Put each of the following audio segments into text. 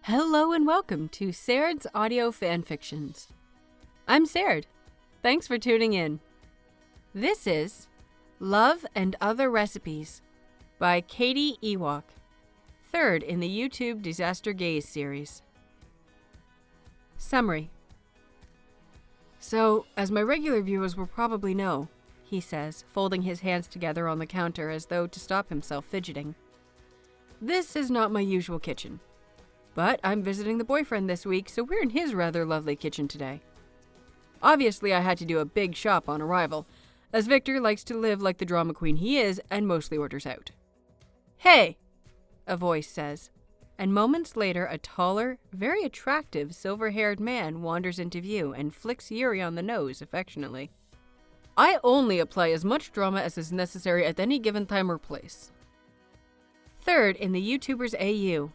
Hello and welcome to Saird's Audio Fanfictions. I'm Saird. Thanks for tuning in. This is Love and Other Recipes by KatieEwok, third in the YouTube Disaster Gaze series. Summary. So, as my regular viewers will probably know, he says, folding his hands together on the counter as though to stop himself fidgeting, this is not my usual kitchen. But I'm visiting the boyfriend this week, so we're in his rather lovely kitchen today. Obviously, I had to do a big shop on arrival, as Victor likes to live like the drama queen he is and mostly orders out. Hey! A voice says, and moments later a taller, very attractive, silver-haired man wanders into view and flicks Yuri on the nose affectionately. I only apply as much drama as is necessary at any given time or place. Third in the YouTubers AU.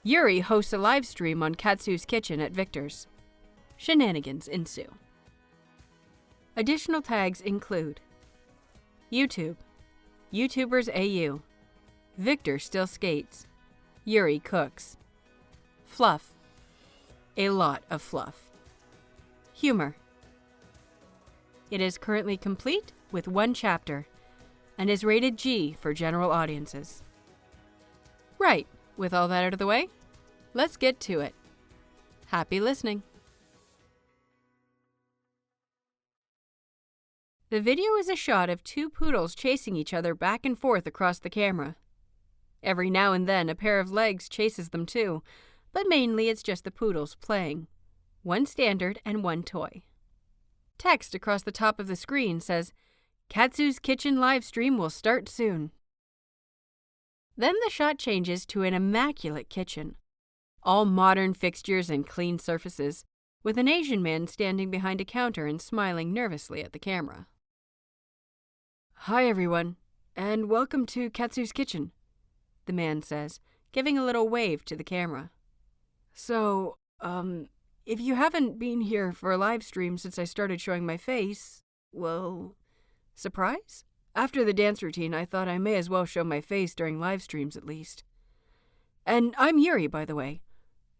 Yuri hosts a live stream on Katsus Kitchen at Victor's. Shenanigans ensue. Additional tags include YouTube, YouTubers AU, Victor still skates, Yuri cooks, fluff, a lot of fluff, humor. It is currently complete with 1 chapter and is rated G for general audiences. Right, with all that out of the way, let's get to it. Happy listening. The video is a shot of 2 poodles chasing each other back and forth across the camera. Every now and then a pair of legs chases them too, but mainly it's just the poodles playing. 1 standard and 1 toy. Text across the top of the screen says, Katsus Kitchen live stream will start soon. Then the shot changes to an immaculate kitchen. All modern fixtures and clean surfaces, with an Asian man standing behind a counter and smiling nervously at the camera. Hi everyone, and welcome to Katsus Kitchen, the man says, giving a little wave to the camera. So, if you haven't been here for a live stream since I started showing my face, well, surprise? After the dance routine, I thought I may as well show my face during live streams at least. And I'm Yuri, by the way,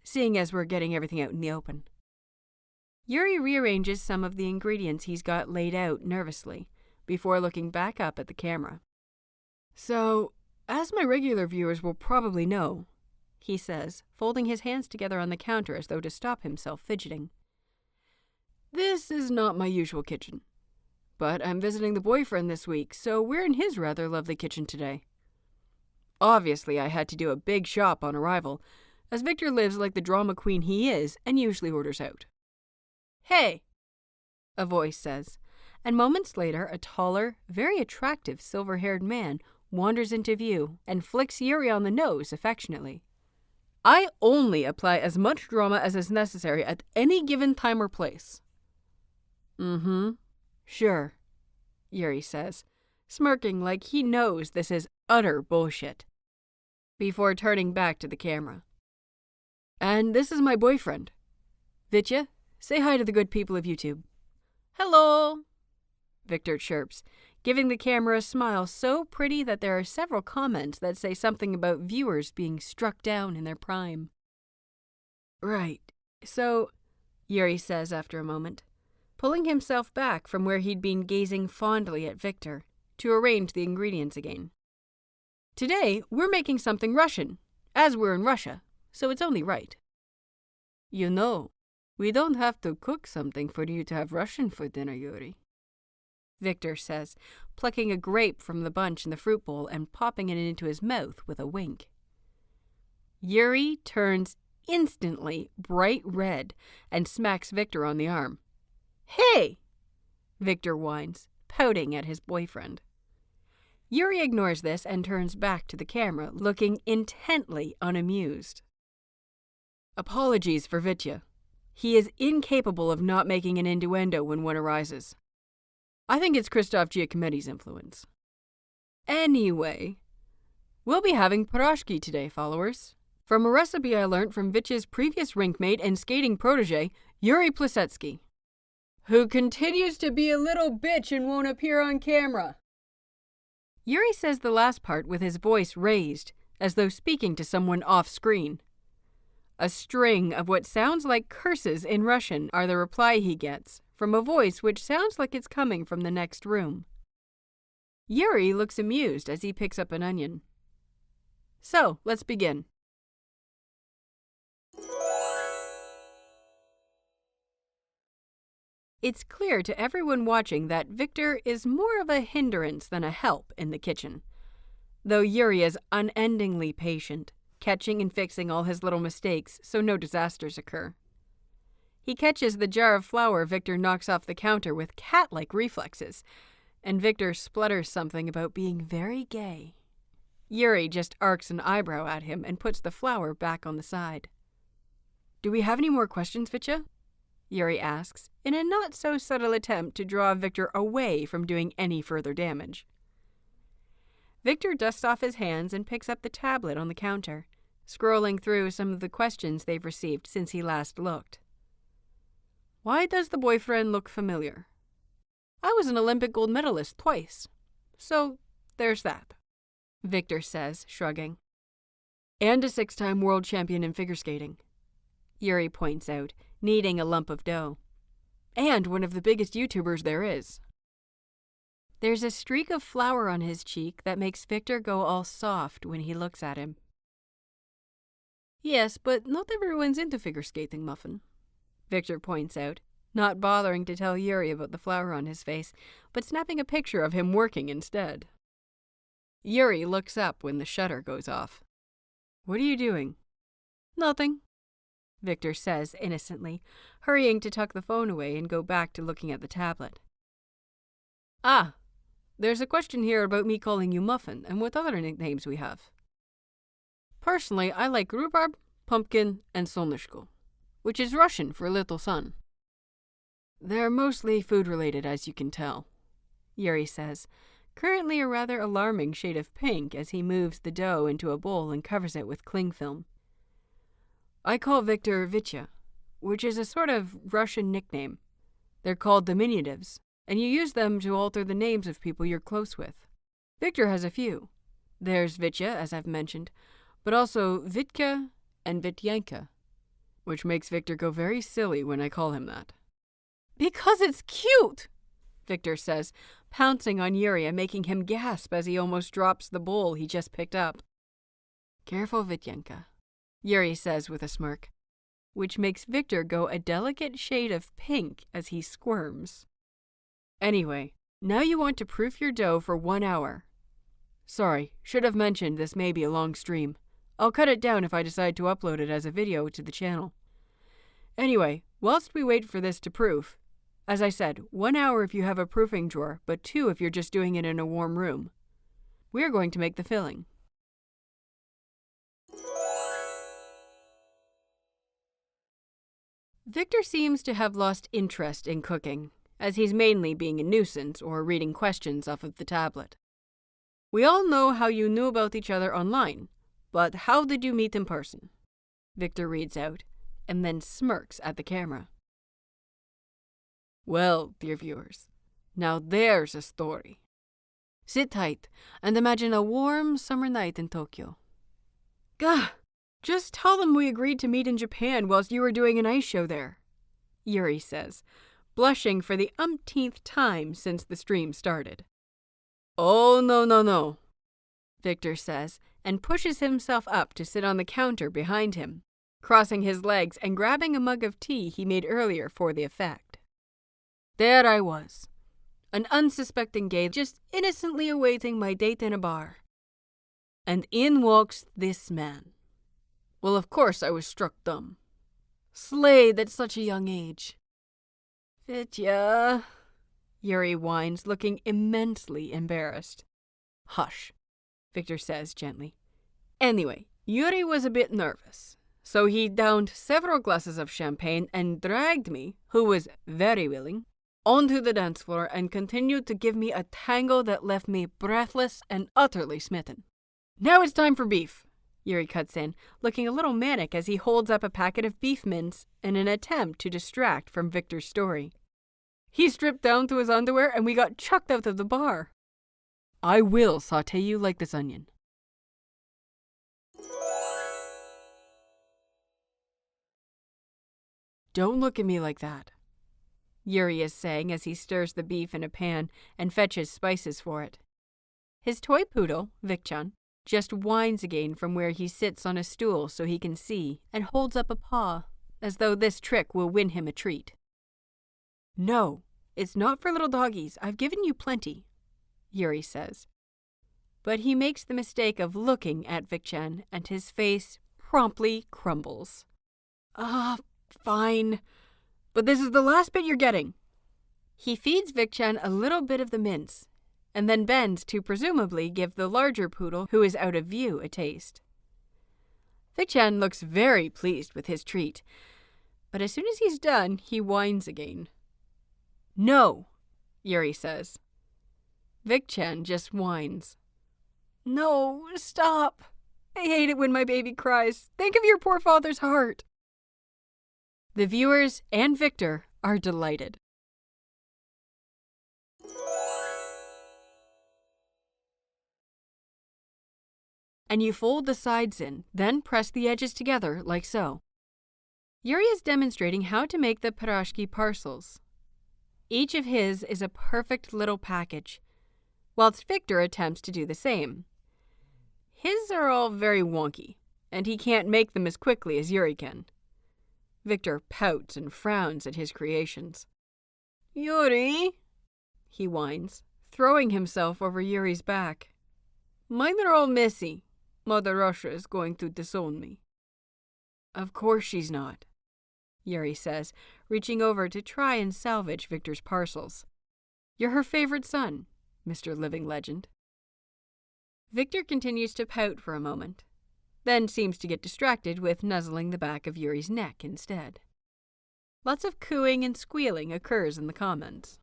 seeing as we're getting everything out in the open. Yuri rearranges some of the ingredients he's got laid out nervously, before looking back up at the camera. So, as my regular viewers will probably know, he says, folding his hands together on the counter as though to stop himself fidgeting, this is not my usual kitchen. But I'm visiting the boyfriend this week, so we're in his rather lovely kitchen today. Obviously, I had to do a big shop on arrival, as Victor lives like the drama queen he is and usually orders out. Hey! A voice says, and moments later a taller, very attractive silver-haired man wanders into view and flicks Yuri on the nose affectionately. I only apply as much drama as is necessary at any given time or place. Sure, Yuri says, smirking like he knows this is utter bullshit, before turning back to the camera. And this is my boyfriend. Vitya, say hi to the good people of YouTube. Hello, Victor chirps, giving the camera a smile so pretty that there are several comments that say something about viewers being struck down in their prime. Right, so, Yuri says after a moment, pulling himself back from where he'd been gazing fondly at Victor, to arrange the ingredients again. Today, we're making something Russian, as we're in Russia, so it's only right. You know, we don't have to cook something for you to have Russian for dinner, Yuri, Victor says, plucking a grape from the bunch in the fruit bowl and popping it into his mouth with a wink. Yuri turns instantly bright red and smacks Victor on the arm. Hey! Victor whines, pouting at his boyfriend. Yuri ignores this and turns back to the camera, looking intently unamused. Apologies for Vitya. He is incapable of not making an innuendo when one arises. I think it's Christoph Giacometti's influence. Anyway, we'll be having Perashki today, followers, from a recipe I learned from Vitya's previous rink mate and skating protege, Yuri Plisetsky, who continues to be a little bitch and won't appear on camera. Yuri says the last part with his voice raised, as though speaking to someone off-screen. A string of what sounds like curses in Russian are the reply he gets, from a voice which sounds like it's coming from the next room. Yuri looks amused as he picks up an onion. So, let's begin. It's clear to everyone watching that Victor is more of a hindrance than a help in the kitchen, though Yuri is unendingly patient, catching and fixing all his little mistakes so no disasters occur. He catches the jar of flour Victor knocks off the counter with cat-like reflexes, and Victor splutters something about being very gay. Yuri just arcs an eyebrow at him and puts the flour back on the side. "Do we have any more questions, Vitya?" Yuri asks, in a not-so-subtle attempt to draw Victor away from doing any further damage. Victor dusts off his hands and picks up the tablet on the counter, scrolling through some of the questions they've received since he last looked. "Why does the boyfriend look familiar?" "I was an Olympic gold medalist twice. So, there's that," Victor says, shrugging. "And a 6-time world champion in figure skating," Yuri points out, kneading a lump of dough. "And one of the biggest YouTubers there is." There's a streak of flour on his cheek that makes Victor go all soft when he looks at him. "Yes, but not everyone's into figure skating, Muffin," Victor points out, not bothering to tell Yuri about the flour on his face, but snapping a picture of him working instead. Yuri looks up when the shutter goes off. "What are you doing?" "Nothing," Victor says innocently, hurrying to tuck the phone away and go back to looking at the tablet. "Ah, there's a question here about me calling you Muffin and what other nicknames we have. Personally, I like rhubarb, pumpkin, and solnishko, which is Russian for little sun. They're mostly food-related, as you can tell," Yuri says, currently a rather alarming shade of pink as he moves the dough into a bowl and covers it with cling film. "I call Victor Vitya, which is a sort of Russian nickname. They're called diminutives, and you use them to alter the names of people you're close with. Victor has a few. There's Vitya, as I've mentioned, but also Vitka and Vityanka, which makes Victor go very silly when I call him that." "Because it's cute," Victor says, pouncing on Yuri and making him gasp as he almost drops the bowl he just picked up. "Careful, Vityanka," Yuri says with a smirk, which makes Victor go a delicate shade of pink as he squirms. "Anyway, now you want to proof your dough for 1 hour. Sorry, should have mentioned this may be a long stream. I'll cut it down if I decide to upload it as a video to the channel. Anyway, whilst we wait for this to proof, as I said, 1 hour if you have a proofing drawer, but 2 if you're just doing it in a warm room. We're going to make the filling." Victor seems to have lost interest in cooking, as he's mainly being a nuisance or reading questions off of the tablet. "We all know how you knew about each other online, but how did you meet in person?" Victor reads out, and then smirks at the camera. "Well, dear viewers, now there's a story. Sit tight and imagine a warm summer night in Tokyo." "Gah! Just tell them we agreed to meet in Japan whilst you were doing an ice show there," Yuri says, blushing for the umpteenth time since the stream started. "Oh, no, Victor says, and pushes himself up to sit on the counter behind him, crossing his legs and grabbing a mug of tea he made earlier for the effect. "There I was, an unsuspecting gay just innocently awaiting my date in a bar. And in walks this man. Well, of course I was struck dumb. Slayed at such a young age. Vitya," Yuri whines, looking immensely embarrassed. "Hush," Victor says gently. "Anyway, Yuri was a bit nervous, so he downed several glasses of champagne and dragged me, who was very willing, onto the dance floor and continued to give me a tango that left me breathless and utterly smitten. Now it's time for beef," Yuri cuts in, looking a little manic as he holds up a packet of beef mince in an attempt to distract from Victor's story. "He stripped down to his underwear and we got chucked out of the bar. I will saute you like this onion." Don't look at me like that, Yuri is saying as he stirs the beef in a pan and fetches spices for it. His toy poodle, Vichan, just whines again from where he sits on a stool so he can see and holds up a paw, as though this trick will win him a treat. No, it's not for little doggies. I've given you plenty, Yuri says. But he makes the mistake of looking at Vichan, and his face promptly crumbles. Fine. But this is the last bit you're getting. He feeds Vichan a little bit of the mince, and then bends to presumably give the larger poodle, who is out of view, a taste. Vichan looks very pleased with his treat, but as soon as he's done, he whines again. No, Yuri says. Vichan just whines. No, stop. I hate it when my baby cries. Think of your poor father's heart. The viewers and Victor are delighted. And you fold the sides in, then press the edges together like so. Yuri is demonstrating how to make the Perashki Parcels. Each of his is a perfect little package, whilst Victor attempts to do the same. His are all very wonky, and he can't make them as quickly as Yuri can. Victor pouts and frowns at his creations. Yuri, he whines, throwing himself over Yuri's back. Mine are all messy. Mother Russia is going to disown me. Of course she's not, Yuri says, reaching over to try and salvage Victor's parcels. You're her favorite son, Mr. Living Legend. Victor continues to pout for a moment, then seems to get distracted with nuzzling the back of Yuri's neck instead. Lots of cooing and squealing occurs in the comments.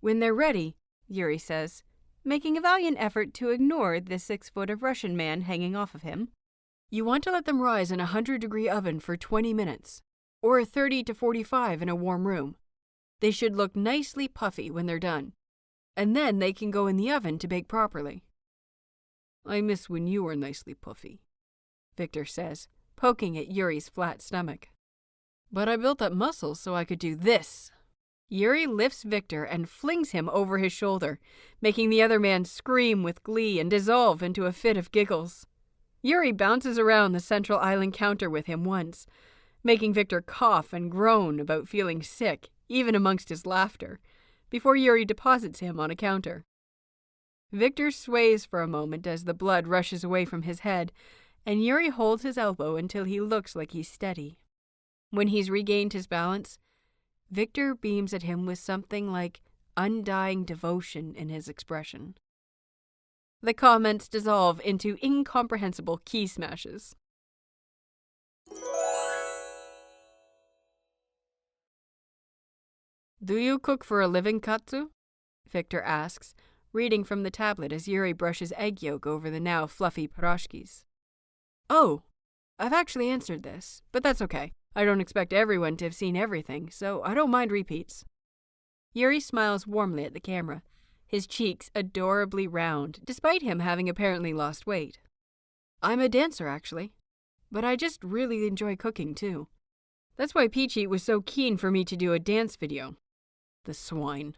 When they're ready, Yuri says, making a valiant effort to ignore the 6 foot of Russian man hanging off of him, you want to let them rise in a 100-degree oven for 20 minutes, or 30 to 45 in a warm room. They should look nicely puffy when they're done, and then they can go in the oven to bake properly. I miss when you were nicely puffy, Victor says, poking at Yuri's flat stomach. But I built up muscles so I could do this. Yuri lifts Victor and flings him over his shoulder, making the other man scream with glee and dissolve into a fit of giggles. Yuri bounces around the central island counter with him once, making Victor cough and groan about feeling sick, even amongst his laughter, before Yuri deposits him on a counter. Victor sways for a moment as the blood rushes away from his head, and Yuri holds his elbow until he looks like he's steady. When he's regained his balance, Victor beams at him with something like undying devotion in his expression. The comments dissolve into incomprehensible key smashes. Do you cook for a living, Katsu? Victor asks, reading from the tablet as Yuri brushes egg yolk over the now fluffy perashkis. Oh, I've actually answered this, but that's okay. I don't expect everyone to have seen everything, so I don't mind repeats. Yuri smiles warmly at the camera, his cheeks adorably round, despite him having apparently lost weight. I'm a dancer, actually, but I just really enjoy cooking, too. That's why Peachy was so keen for me to do a dance video. The swine.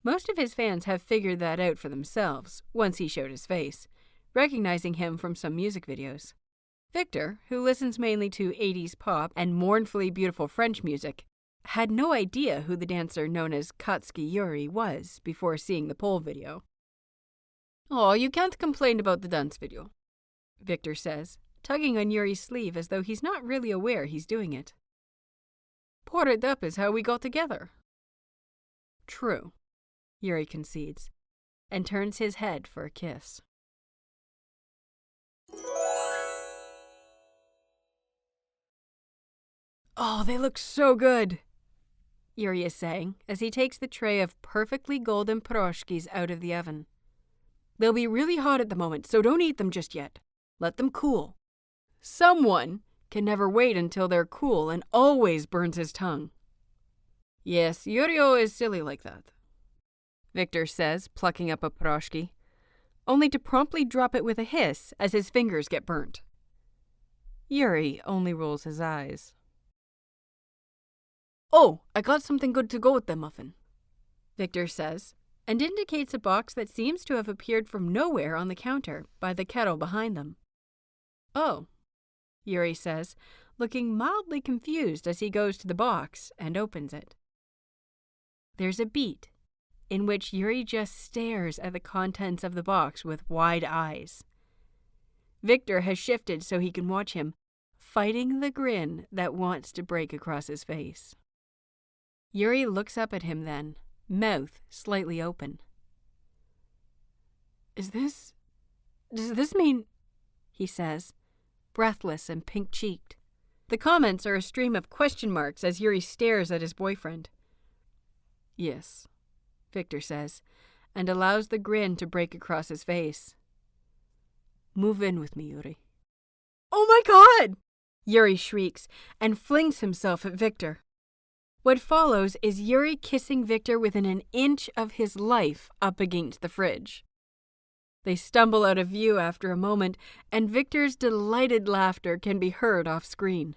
Most of his fans have figured that out for themselves, once he showed his face, recognizing him from some music videos. Victor, who listens mainly to 80s pop and mournfully beautiful French music, had no idea who the dancer known as Katsuki Yuri was before seeing the poll video. Oh, you can't complain about the dance video, Victor says, tugging on Yuri's sleeve as though he's not really aware he's doing it. Pour it up is how we got together. True, Yuri concedes, and turns his head for a kiss. Oh, they look so good, Yuri is saying as he takes the tray of perfectly golden perashkis out of the oven. They'll be really hot at the moment, so don't eat them just yet. Let them cool. Someone can never wait until they're cool and always burns his tongue. Yes, Yurio is silly like that, Victor says, plucking up a perashki, only to promptly drop it with a hiss as his fingers get burnt. Yuri only rolls his eyes. Oh, I got something good to go with the muffin, Victor says, and indicates a box that seems to have appeared from nowhere on the counter by the kettle behind them. Oh, Yuri says, looking mildly confused as he goes to the box and opens it. There's a beat in which Yuri just stares at the contents of the box with wide eyes. Victor has shifted so he can watch him, fighting the grin that wants to break across his face. Yuri looks up at him then, mouth slightly open. Does this mean, he says, breathless and pink-cheeked. The comments are a stream of question marks as Yuri stares at his boyfriend. Yes, Victor says, and allows the grin to break across his face. Move in with me, Yuri. Oh my God! Yuri shrieks and flings himself at Victor. What follows is Yuri kissing Victor within an inch of his life up against the fridge. They stumble out of view after a moment, and Victor's delighted laughter can be heard off screen.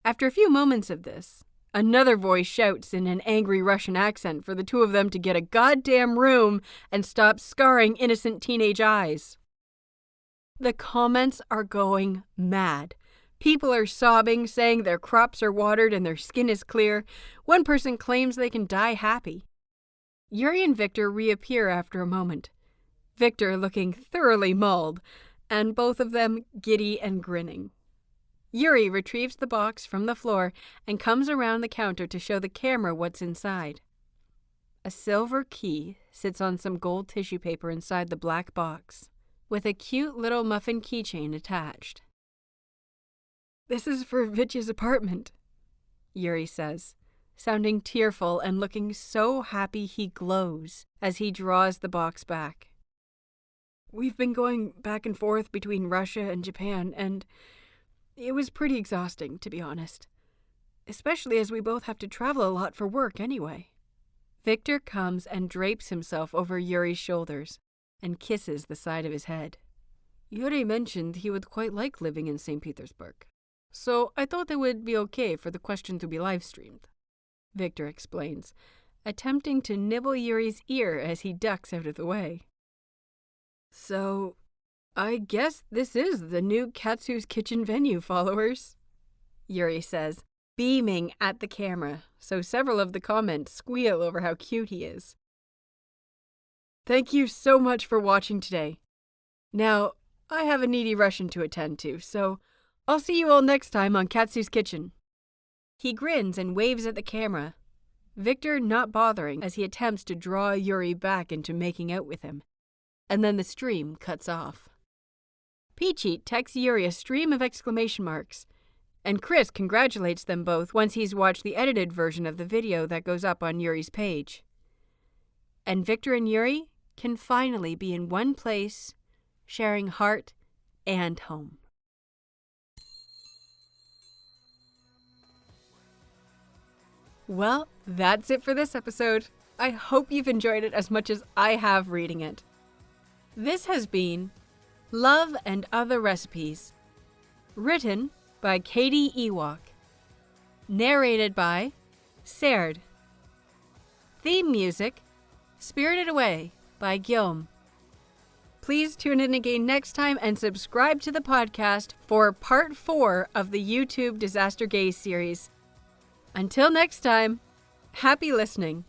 After a few moments of this, another voice shouts in an angry Russian accent for the two of them to get a goddamn room and stop scarring innocent teenage eyes. The comments are going mad. People are sobbing, saying their crops are watered and their skin is clear. One person claims they can die happy. Yuri and Victor reappear after a moment, Victor looking thoroughly mauled, and both of them giddy and grinning. Yuri retrieves the box from the floor and comes around the counter to show the camera what's inside. A silver key sits on some gold tissue paper inside the black box, with a cute little muffin keychain attached. This is for Vitch's apartment, Yuri says, sounding tearful and looking so happy he glows as he draws the box back. We've been going back and forth between Russia and Japan, and it was pretty exhausting, to be honest. Especially as we both have to travel a lot for work anyway. Victor comes and drapes himself over Yuri's shoulders and kisses the side of his head. Yuri mentioned he would quite like living in St. Petersburg, so I thought it would be okay for the question to be live-streamed, Victor explains, attempting to nibble Yuri's ear as he ducks out of the way. So, I guess this is the new Katsus Kitchen venue, followers, Yuri says, beaming at the camera, so several of the comments squeal over how cute he is. Thank you so much for watching today. Now, I have a needy Russian to attend to, so I'll see you all next time on Katsus Kitchen. He grins and waves at the camera, Victor not bothering as he attempts to draw Yuri back into making out with him. And then the stream cuts off. Peachy texts Yuri a stream of exclamation marks, and Chris congratulates them both once he's watched the edited version of the video that goes up on Yuri's page. And Victor and Yuri can finally be in one place, sharing heart and home. Well, that's it for this episode. I hope you've enjoyed it as much as I have reading it. This has been Love and Other Recipes, written by KatieEwok, narrated by Serd. Theme music, Spirited Away by Guillaume. Please tune in again next time and subscribe to the podcast for part 4 of the YouTube Disaster Gaze series. Until next time, happy listening.